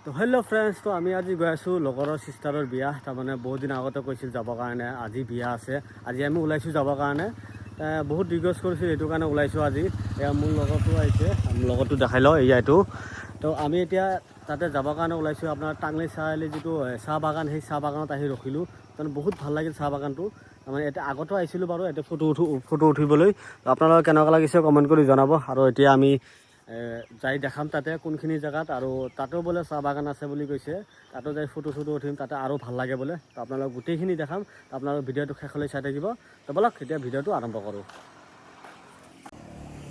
তো hello' friends, তো আমি আজি গৈ আছোঁ লগৰৰ চিষ্টাৰৰ বিয়া। তাৰমানে বহুত দিন আগতে কৈছিল যাবৰ কাৰণে, আজি বিয়া আছে। আজি আমি ওলাইছোঁ যাবৰ কাৰণে, বহুত ৰিকুৱেষ্ট কৰিছিল, সেইটো কাৰণে ওলাইছোঁ আজি। এয়া মোৰ লগৰটো আহিছে, লগৰটো দেখাই লওঁ, এইটো। তো আমি এতিয়া তাতে যাবৰ কাৰণে ওলাইছোঁ। আপোনাৰ টাংলি চাৰিআলি যিটো চাহ বাগান, সেই চাহ বাগানত আহি ৰখিলোঁ। তাৰমানে বহুত ভাল লাগিল চাহ বাগানটো। তাৰমানে এতিয়া আগতো আহিছিলোঁ বাৰু, এতিয়া ফটো উঠিবলৈ। আপোনালোকে কেনেকুৱা লাগিছে কমেণ্ট কৰি জনাব। আৰু এতিয়া আমি যাই দেখাম তাতে কোনখিনি জেগাত, আৰু তাতেও বোলে চাহ বাগান আছে বুলি কৈছে। তাতো যাই ফটো উঠিম, তাতে আৰু ভাল লাগে বোলে। তো আপোনালোক গোটেইখিনি দেখাম, আপোনালোক ভিডিঅ'টো শেষলৈ চাই থাকিব। তো বলক এতিয়া ভিডিঅ'টো আৰম্ভ কৰোঁ।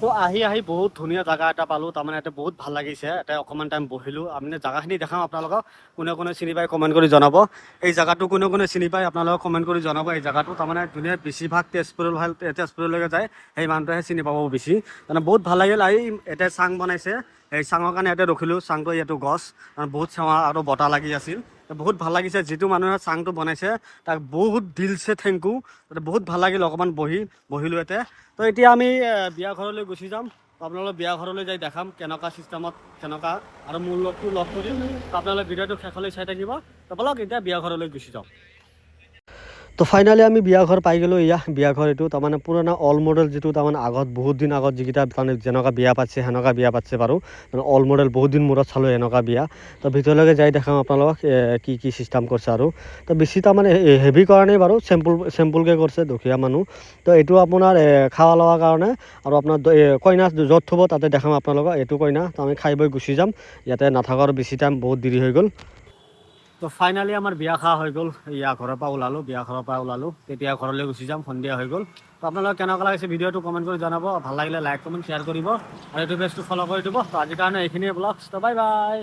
তো আহি বহুত ধুনীয়া জেগা এটা পালোঁ। তাৰমানে ইয়াতে বহুত ভাল লাগিছে। ইয়াতে অকণমান টাইম বহিলোঁ। আমি জেগাখিনি দেখাম আপোনালোকক, কোনে চিনি পায় কমেণ্ট কৰি জনাব। এই জেগাটো কোনে চিনি পায় আপোনালোকক কমেণ্ট কৰি জনাব। এই জেগাটো তাৰমানে ধুনীয়া, বেছিভাগ তেজপুৰলৈকে যায়, সেই মানুহটোহে চিনি পাব বেছি। তাৰমানে বহুত ভাল লাগিল। এই ইয়াতে চাং বনাইছে, এই চাঙৰ কাৰণে ইয়াতে ৰখিলোঁ। চাংটো ইয়াতো গছ, বহুত চাঙৰ আৰু বতাহ লাগি আছিল। বহুত ভাল লাগিছে। যিটো মানুহে চাংটো বনাইছে তাক বহুত দিলছে থেংক ইউ। বহুত ভাল লাগিল অকণমান বহিলোঁ ইয়াতে। তো এতিয়া আমি বিয়া ঘৰলৈ গুচি যাম। আপোনালোক বিয়া ঘৰলৈ যাই দেখাম কেনেকুৱা চিষ্টেমত, কেনেকুৱা, আৰু মোৰ লগটো লগ কৰিম। আপোনালোকে ভিডিঅ'টো শেষলৈ চাই থাকিব। তো বলক এতিয়া বিয়া ঘৰলৈ গুচি যাওঁ। তো ফাইনেলি আমি বিয়া ঘৰ পাই গ'লোঁ। এয়া বিয়া ঘৰ, এইটো তাৰমানে পুৰণা অল্ড মডেল, যিটো তাৰমানে আগত বহুত দিন আগত যিকেইটা তাৰমানে যেনেকুৱা বিয়া পাতিছে সেনেকুৱা বিয়া পাতিছে বাৰু। মানে অল্ড মডেল বহুত দিন মূৰত চালোঁ এনেকুৱা বিয়া। তো ভিতৰলৈকে যাই দেখাম আপোনালোকক কি চিষ্টেম কৰিছে। আৰু তো বেছি তাৰমানে হেভি কৰা নাই বাৰু, চিম্পুলকৈ কৰিছে, দুখীয়া মানুহ। তো এইটো আপোনাৰ খাৱা লোৱাৰ কাৰণে, আৰু আপোনাৰ কইনা য'ত থ'ব তাতে দেখাম আপোনালোকক। এইটো কইনা, তো আমি খাই বৈ গুচি যাম, ইয়াতে নাথাকোঁ আৰু বেছি টাইম, বহুত দেৰি হৈ গ'ল। তো ফাইনেলি আমাৰ বিয়া খোৱা হৈ গ'ল। বিয়া ঘৰৰ পৰা ওলালোঁ, তেতিয়া ঘৰলৈ গুচি যাম, সন্ধিয়া হৈ গ'ল। তো আপোনালোকে কেনেকুৱা লাগিছে ভিডিঅ'টো কমেণ্ট কৰি জনাব। ভাল লাগিলে লাইক কমেণ্ট শ্বেয়াৰ কৰিব, আৰু এইটো পেজটো ফ'ল' কৰি দিব। তো আজিৰ কাৰণে এইখিনিয়ে ব্লগ। তো বাই বাই।